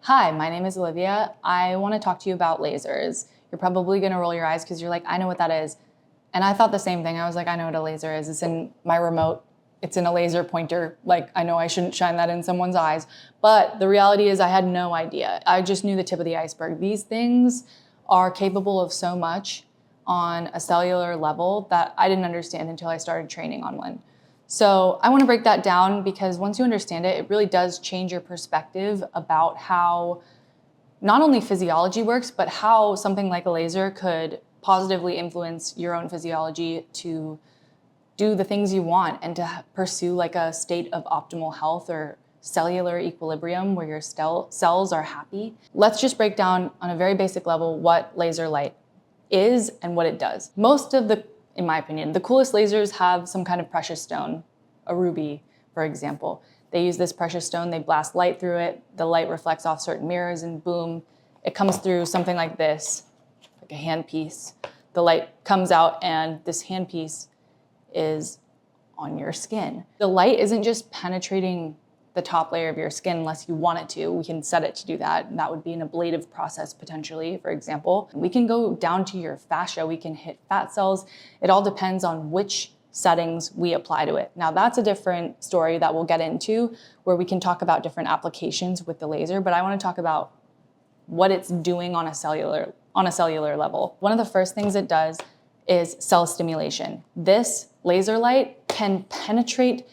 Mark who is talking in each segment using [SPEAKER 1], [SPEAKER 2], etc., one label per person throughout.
[SPEAKER 1] Hi, my name is Olivia. I want to talk to you about lasers. You're probably going to roll your eyes because you're like, I know what that is. And I thought the same thing. I was like, I know what a laser is. It's in my remote. It's in a laser pointer. Like, I know I shouldn't shine that in someone's eyes. But the reality is I had no idea. I just knew the tip of the iceberg. These things are capable of so much on a cellular level that I didn't understand until I started training on one. So I want to break that down because once you understand it, it really does change your perspective about how not only physiology works, but how something like a laser could positively influence your own physiology to do the things you want and to pursue like a state of optimal health or cellular equilibrium where your cells are happy. Let's just break down on a very basic level what laser light is and what it does. Most of the, in my opinion, the coolest lasers have some kind of precious stone, a ruby, for example. They use this precious stone, they blast light through it, the light reflects off certain mirrors and boom, it comes through something like this, like a handpiece. The light comes out and this handpiece is on your skin. The light isn't just penetrating the top layer of your skin unless you want it to. We can set it to do that. And that would be an ablative process potentially, for example. We can go down to your fascia. We can hit fat cells. It all depends on which settings we apply to it. Now that's a different story that we'll get into where we can talk about different applications with the laser, but I want to talk about what it's doing on a cellular level. One of the first things it does is cell stimulation. This laser light can penetrate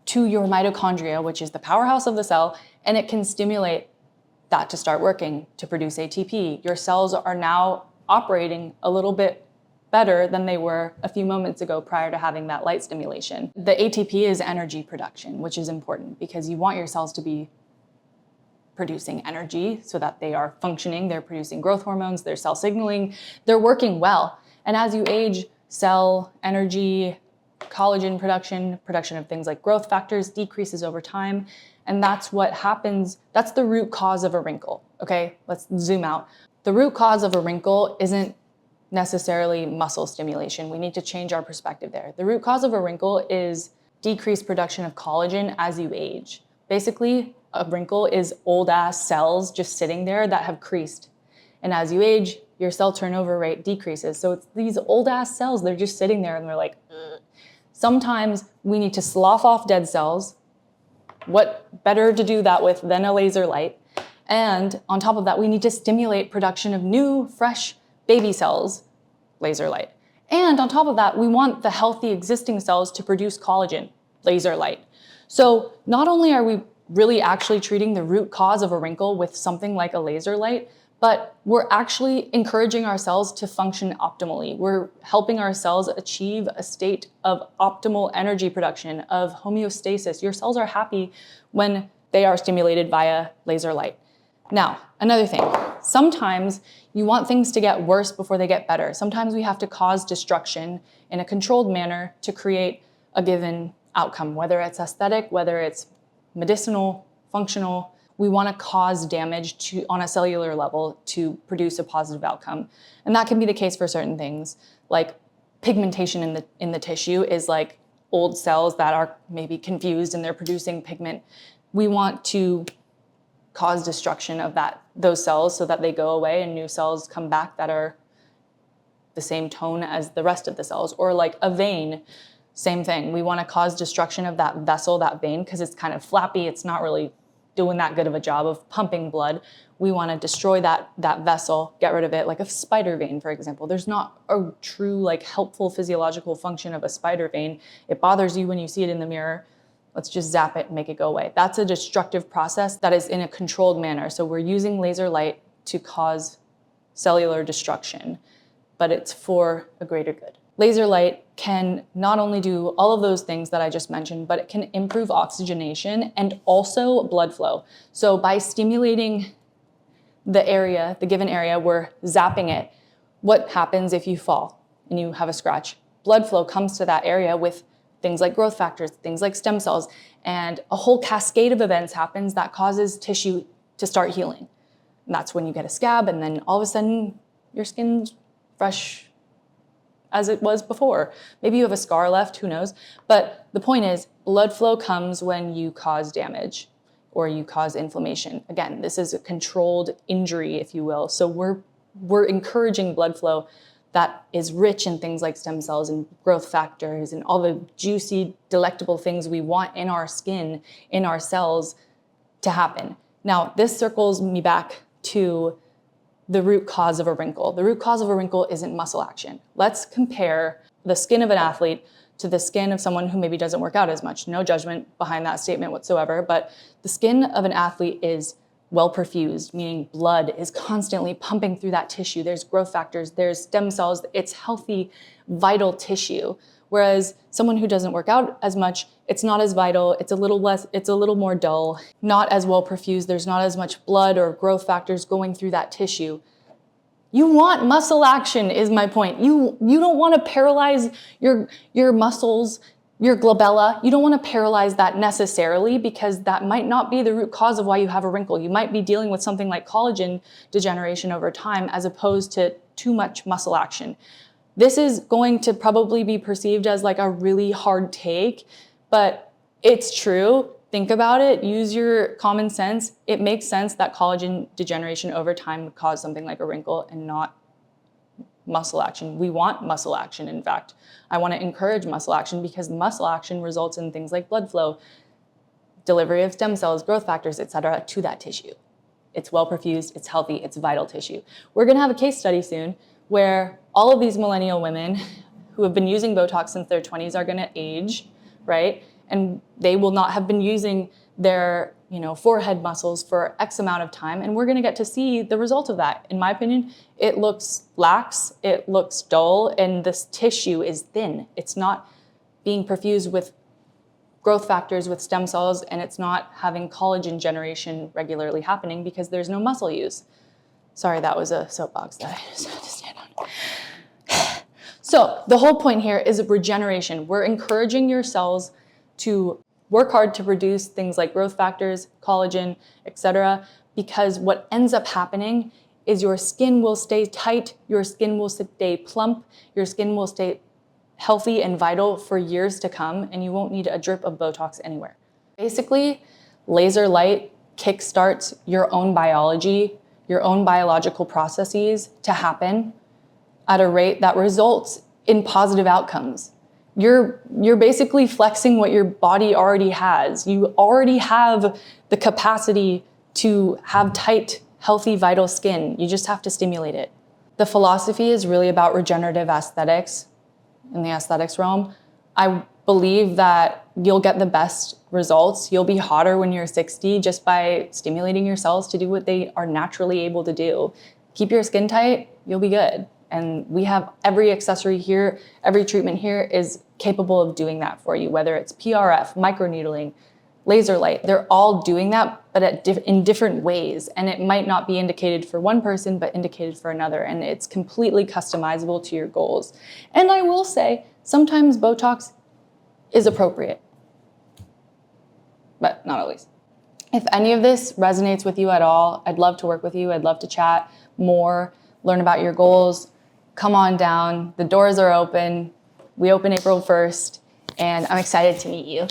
[SPEAKER 1] to your mitochondria, which is the powerhouse of the cell, and it can stimulate that to start working, to produce ATP. Your cells are now operating a little bit better than they were a few moments ago prior to having that light stimulation. The ATP is energy production, which is important because you want your cells to be producing energy so that they are functioning, they're producing growth hormones, they're cell signaling, they're working well. And as you age, cell energy, collagen production of things like growth factors decreases over time. And that's what happens. That's the root cause of a wrinkle. Okay, let's zoom out. The root cause of a wrinkle isn't necessarily muscle stimulation. We need to change our perspective there. The root cause of a wrinkle is decreased production of collagen as you age. Basically, a wrinkle is old ass cells just sitting there that have creased. And as you age, your cell turnover rate decreases. So it's these old ass cells, they're just sitting there and they're like, ugh. Sometimes we need to slough off dead cells. What better to do that with than a laser light? And on top of that, we need to stimulate production of new, fresh baby cells, laser light. And on top of that, we want the healthy existing cells to produce collagen, laser light. So not only are we really actually treating the root cause of a wrinkle with something like a laser light, but we're actually encouraging our cells to function optimally. We're helping our cells achieve a state of optimal energy production, of homeostasis. Your cells are happy when they are stimulated via laser light. Now, another thing, sometimes you want things to get worse before they get better. Sometimes we have to cause destruction in a controlled manner to create a given outcome, whether it's aesthetic, whether it's medicinal, functional. We want to cause damage on a cellular level to produce a positive outcome. And that can be the case for certain things, like pigmentation in the tissue is like old cells that are maybe confused and they're producing pigment. We want to cause destruction of those cells so that they go away and new cells come back that are the same tone as the rest of the cells. Or like a vein, same thing. We want to cause destruction of that vessel, that vein, because it's kind of flappy. It's not really doing that good of a job of pumping blood. We want to destroy that vessel, get rid of it, like a spider vein, for example. There's not a true like helpful physiological function of a spider vein. It bothers you when you see it in the mirror. Let's just zap it and make it go away. That's a destructive process that is in a controlled manner. So we're using laser light to cause cellular destruction, but it's for a greater good. Laser light can not only do all of those things that I just mentioned, but it can improve oxygenation and also blood flow. So by stimulating the given area, we're zapping it. What happens if you fall and you have a scratch? Blood flow comes to that area with things like growth factors, things like stem cells, and a whole cascade of events happens that causes tissue to start healing. And that's when you get a scab, and then all of a sudden your skin's fresh as it was before. Maybe you have a scar left, who knows? But the point is, blood flow comes when you cause damage. or you cause inflammation. Again, this is a controlled injury, if you will. So we're encouraging blood flow that is rich in things like stem cells and growth factors and all the juicy, delectable things we want in our skin, in our cells to happen. Now, this circles me back to the root cause of a wrinkle. The root cause of a wrinkle isn't muscle action. Let's compare the skin of an athlete to the skin of someone who maybe doesn't work out as much. No judgment behind that statement whatsoever, but the skin of an athlete is well perfused, meaning blood is constantly pumping through that tissue. There's growth factors, there's stem cells, it's healthy, vital tissue. Whereas someone who doesn't work out as much, it's not as vital, it's a little more dull, not as well perfused, there's not as much blood or growth factors going through that tissue. You want muscle action is my point. You don't want to paralyze your muscles, your glabella. You don't want to paralyze that necessarily, because that might not be the root cause of why you have a wrinkle. You might be dealing with something like collagen degeneration over time as opposed to too much muscle action. This is going to probably be perceived as like a really hard take, but it's true. Think about it, use your common sense. It makes sense that collagen degeneration over time would cause something like a wrinkle and not muscle action. We want muscle action. In fact, I want to encourage muscle action because muscle action results in things like blood flow, delivery of stem cells, growth factors, etc., to that tissue. It's well perfused, it's healthy, it's vital tissue. We're going to have a case study soon where all of these millennial women who have been using Botox since their 20s are going to age, right? And they will not have been using their, forehead muscles for X amount of time. And we're going to get to see the result of that. In my opinion, it looks lax, it looks dull, and this tissue is thin. It's not being perfused with growth factors, with stem cells, and it's not having collagen generation regularly happening because there's no muscle use. Sorry, that was a soapbox that I just had to stand on. So the whole point here is regeneration. We're encouraging your cells to work hard to produce things like growth factors, collagen, etc. Because what ends up happening is your skin will stay tight, your skin will stay plump, your skin will stay healthy and vital for years to come, and you won't need a drip of Botox anywhere. Basically, laser light kickstarts your own biology, your own biological processes to happen at a rate that results in positive outcomes. You're basically flexing what your body already has. You already have the capacity to have tight, healthy, vital skin. You just have to stimulate it. The philosophy is really about regenerative aesthetics in the aesthetics realm. I believe that you'll get the best results. You'll be hotter when you're 60 just by stimulating your cells to do what they are naturally able to do. Keep your skin tight, you'll be good. And we have every accessory here, every treatment here is capable of doing that for you, whether it's PRF, microneedling, laser light. They're all doing that, but in different ways. And it might not be indicated for one person, but indicated for another. And it's completely customizable to your goals. And I will say, sometimes Botox is appropriate, but not always. If any of this resonates with you at all, I'd love to work with you. I'd love to chat more, learn about your goals. Come on down. The doors are open. We open April 1st, and I'm excited to meet you.